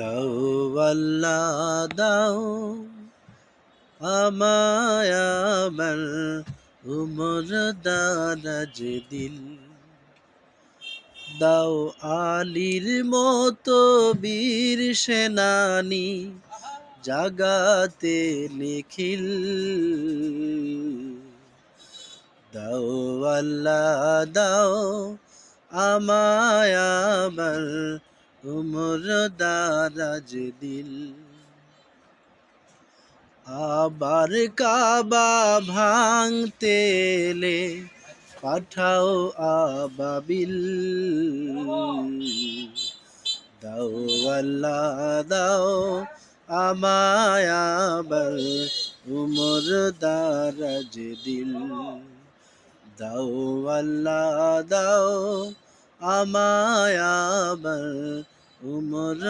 দাও আল্লাহ দাও আমায় আমার উমর দারাজ দিল। দাও আলীর মতো বীর সেনানি জাগাতে নিখিল। দাও আল্লাহ দাও আমায় আমার উমর দারাজ দিল। আবার কাবা ভাঙতে এলে পাঠাও আবাবিল। দাও আল্লাহ দাও আমায় আবার উমর দারাজ দিল। দাও আল্লাহ দাও আমায় আবার উমর